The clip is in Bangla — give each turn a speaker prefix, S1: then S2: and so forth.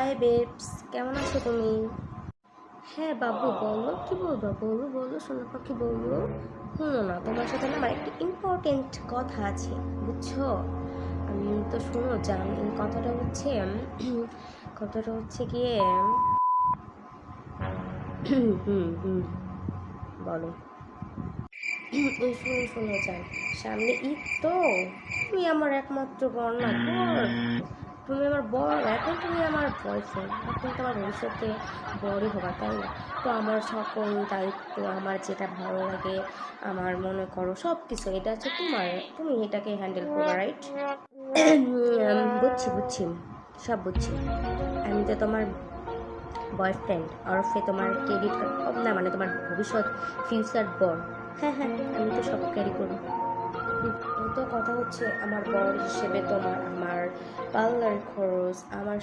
S1: হাই বেবস, কেমন আছো তুমি? হ্যাঁ বাবু, বলো কি বলবো, বলো বলো সোনা পাখি বলো। শুনো না, তোমার সাথে না আমার একটা ইম্পর্টেন্ট কথা আছে, বুঝছো? আমি তো শোনো জান, এই কথাটা হচ্ছে গিয়ে হুম, বলো। এই শুনো শুনো জান, সামনে ঈদ তো, তুমি আমার একমাত্র বর না, বর। তুমি আমার বর, এখন তুমি আমার বয়ফ্রেন্ড, এখন তো আমার ভবিষ্যতে বরই হবা, তাই না? তো আমার সকল দায়িত্ব, আমার যেটা ভালো লাগে, আমার মনে করো সব কিছু, এটা হচ্ছে তোমার, তুমি এটাকে হ্যান্ডেল করবে, রাইট? বুঝছি বুঝছি, সব বুঝছি। আমি তো তোমার বয়ফ্রেন্ড, ওরফে তোমার ক্রেডিট কার্ড না, মানে তোমার ভবিষ্যৎ ফিউচার বর। হ্যাঁ হ্যাঁ, আমি তো সব ক্যারি করবো। এই তো কথা হচ্ছে, আমার বর হিসেবে তোমার আমার পার্লার খরচ, আমার